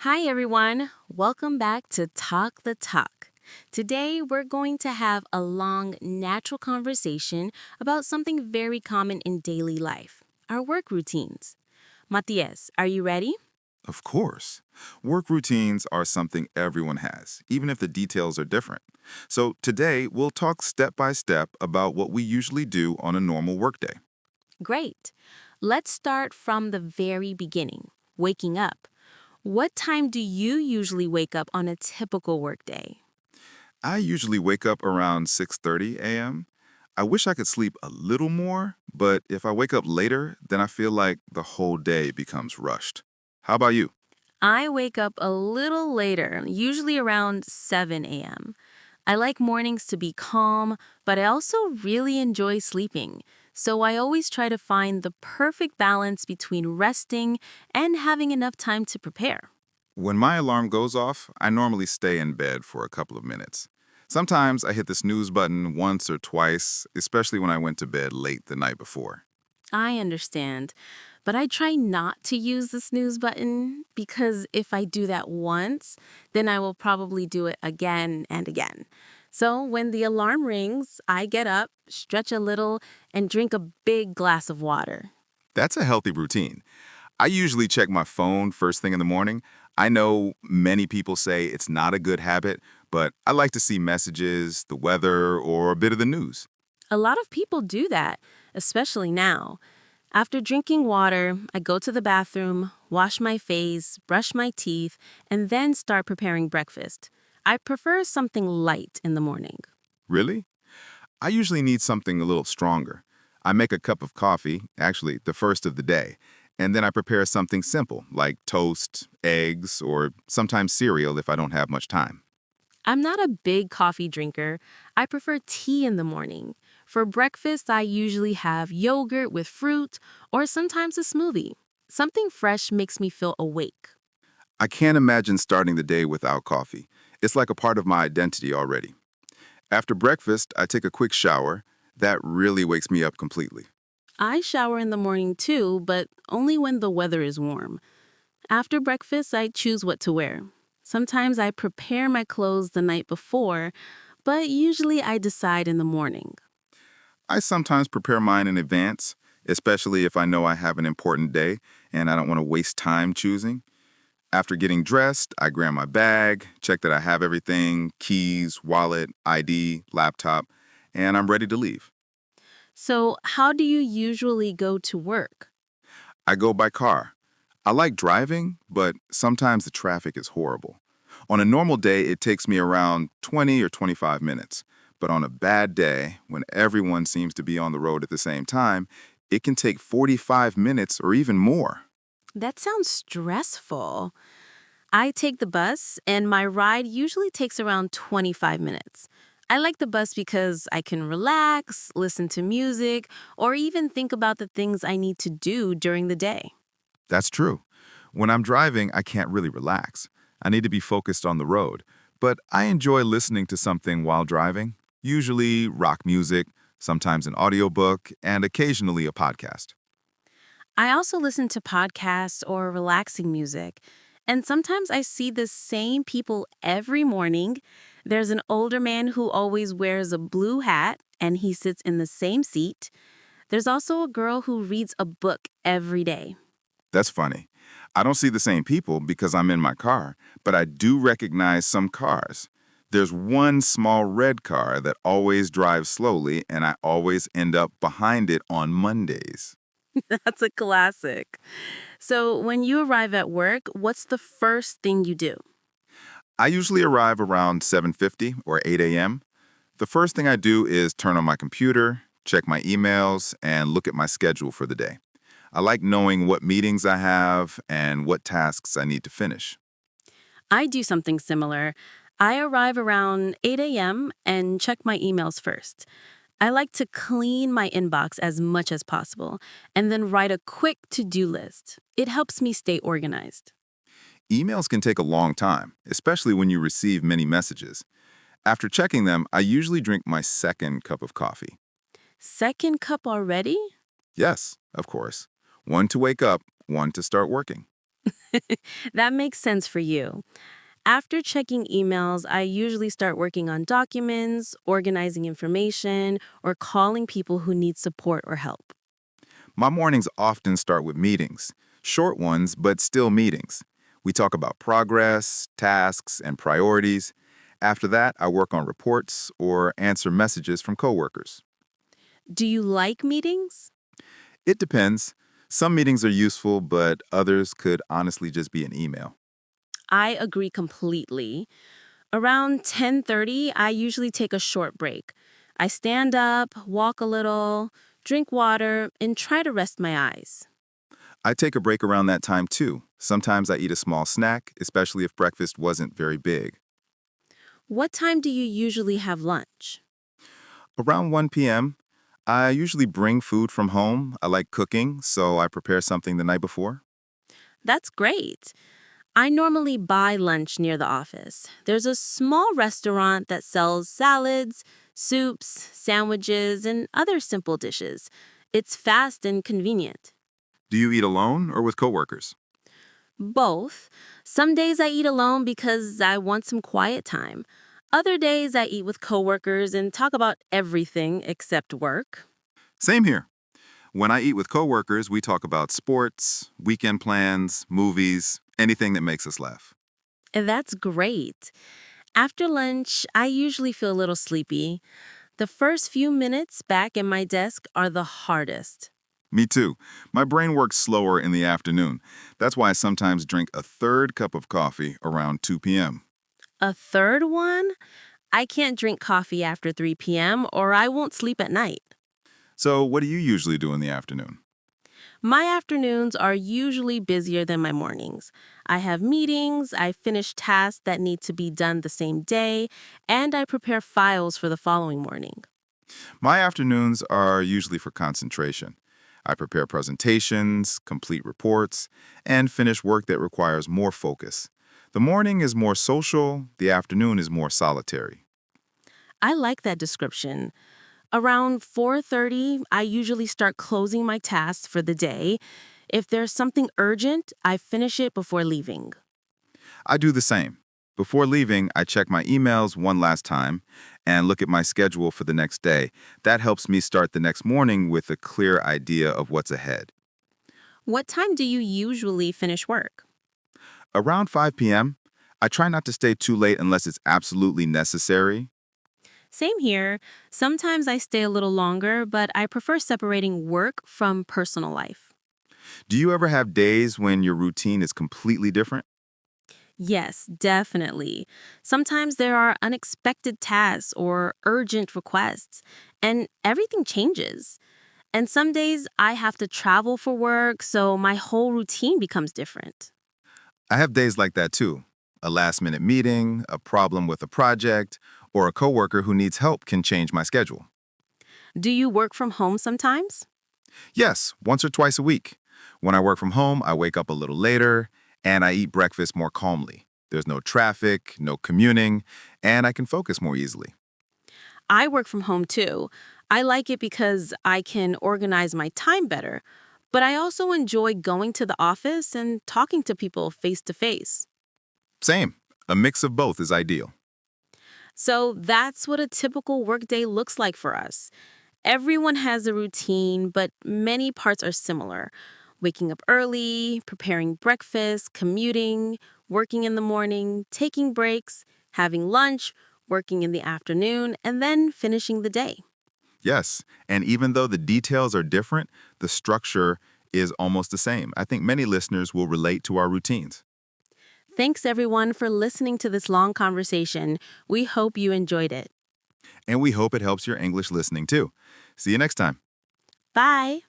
Hi, everyone. Welcome back to Talk the Talk. Today, we're going to have a long, natural conversation about something very common in daily life our work routines. Matías, are you ready? Of course. Work routines are something everyone has, even if the details are different. So today, we'll talk step by step about what we usually do on a normal workday. Great. Let's start from the very beginning waking up. What time do you usually wake up on a typical workday? I usually wake up around 6:30 a.m. I wish I could sleep a little more, but if I wake up later, then I feel like the whole day becomes rushed. How about you? I wake up a little later, usually around 7 a.m. I like mornings to be calm, but I also really enjoy sleeping. So I always try to find the perfect balance between resting and having enough time to prepare. When my alarm goes off, I normally stay in bed for a couple of minutes. Sometimes I hit the snooze button once or twice, especially when I went to bed late the night before. I understand, but I try not to use the snooze button because if I do that once, then I will probably do it again and again. So when the alarm rings, I get up, stretch a little, and drink a big glass of water. That's a healthy routine. I usually check my phone first thing in the morning. I know many people say it's not a good habit, but I like to see messages, the weather, or a bit of the news. A lot of people do that, especially now. After drinking water, I go to the bathroom, wash my face, brush my teeth, and then start preparing breakfast. I prefer something light in the morning. Really? I usually need something a little stronger. I make a cup of coffee, actually, the first of the day, and then I prepare something simple like toast, eggs, or sometimes cereal if I don't have much time. I'm not a big coffee drinker. I prefer tea in the morning. For breakfast, I usually have yogurt with fruit or sometimes a smoothie. Something fresh makes me feel awake. I can't imagine starting the day without coffee. It's like a part of my identity already. After breakfast, I take a quick shower. That really wakes me up completely. I shower in the morning too, but only when the weather is warm. After breakfast, I choose what to wear. Sometimes I prepare my clothes the night before, but usually I decide in the morning. I sometimes prepare mine in advance, especially if I know I have an important day and I don't want to waste time choosing. After getting dressed, I grab my bag, check that I have everything keys, wallet, ID, laptop, and I'm ready to leave. So, how do you usually go to work? I go by car. I like driving, but sometimes the traffic is horrible. On a normal day, it takes me around 20 or 25 minutes. But on a bad day, when everyone seems to be on the road at the same time, it can take 45 minutes or even more. That sounds stressful. I take the bus, and my ride usually takes around 25 minutes. I like the bus because I can relax, listen to music, or even think about the things I need to do during the day. That's true. When I'm driving, I can't really relax. I need to be focused on the road. But I enjoy listening to something while driving, usually rock music, sometimes an audiobook, and occasionally a podcast. I also listen to podcasts or relaxing music. And sometimes I see the same people every morning. There's an older man who always wears a blue hat and he sits in the same seat. There's also a girl who reads a book every day. That's funny. I don't see the same people because I'm in my car, but I do recognize some cars. There's one small red car that always drives slowly, and I always end up behind it on Mondays. That's a classic. So, when you arrive at work, what's the first thing you do? I usually arrive around 7:50 or 8 a.m. The first thing I do is turn on my computer, check my emails, and look at my schedule for the day. I like knowing what meetings I have and what tasks I need to finish. I do something similar. I arrive around 8 a.m. and check my emails first. I like to clean my inbox as much as possible and then write a quick to do list. It helps me stay organized. Emails can take a long time, especially when you receive many messages. After checking them, I usually drink my second cup of coffee. Second cup already? Yes, of course. One to wake up, one to start working. That makes sense for you. After checking emails, I usually start working on documents, organizing information, or calling people who need support or help. My mornings often start with meetings, short ones, but still meetings. We talk about progress, tasks, and priorities. After that, I work on reports or answer messages from coworkers. Do you like meetings? It depends. Some meetings are useful, but others could honestly just be an email. I agree completely. Around 10:30, I usually take a short break. I stand up, walk a little, drink water, and try to rest my eyes. I take a break around that time too. Sometimes I eat a small snack, especially if breakfast wasn't very big. What time do you usually have lunch? Around 1 p.m., I usually bring food from home. I like cooking, so I prepare something the night before. That's great. I normally buy lunch near the office. There's a small restaurant that sells salads, soups, sandwiches, and other simple dishes. It's fast and convenient. Do you eat alone or with coworkers? Both. Some days I eat alone because I want some quiet time. Other days I eat with coworkers and talk about everything except work. Same here. When I eat with coworkers, we talk about sports, weekend plans, movies, anything that makes us laugh. And that's great. After lunch, I usually feel a little sleepy. The first few minutes back in my desk are the hardest. Me too. My brain works slower in the afternoon. That's why I sometimes drink a third cup of coffee around 2 p.m. A third one? I can't drink coffee after 3 p.m. or I won't sleep at night. So, what do you usually do in the afternoon? My afternoons are usually busier than my mornings. I have meetings, I finish tasks that need to be done the same day, and I prepare files for the following morning. My afternoons are usually for concentration. I prepare presentations, complete reports, and finish work that requires more focus. The morning is more social, the afternoon is more solitary. I like that description. Around 4:30, I usually start closing my tasks for the day. If there's something urgent, I finish it before leaving. I do the same. Before leaving, I check my emails one last time and look at my schedule for the next day. That helps me start the next morning with a clear idea of what's ahead. What time do you usually finish work? Around 5 p.m., I try not to stay too late unless it's absolutely necessary. Same here. Sometimes I stay a little longer, but I prefer separating work from personal life. Do you ever have days when your routine is completely different? Yes, definitely. Sometimes there are unexpected tasks or urgent requests, and everything changes. And some days I have to travel for work, so my whole routine becomes different. I have days like that too. A last minute meeting, a problem with a project, or a coworker who needs help can change my schedule. Do you work from home sometimes? Yes, once or twice a week. When I work from home, I wake up a little later and I eat breakfast more calmly. There's no traffic, no commuting, and I can focus more easily. I work from home too. I like it because I can organize my time better, but I also enjoy going to the office and talking to people face to face. Same. A mix of both is ideal. So that's what a typical workday looks like for us. Everyone has a routine, but many parts are similar. Waking up early, preparing breakfast, commuting, working in the morning, taking breaks, having lunch, working in the afternoon, and then finishing the day. Yes, and even though the details are different, the structure is almost the same. I think many listeners will relate to our routines. Thanks everyone for listening to this long conversation. We hope you enjoyed it. And we hope it helps your English listening too. See you next time. Bye.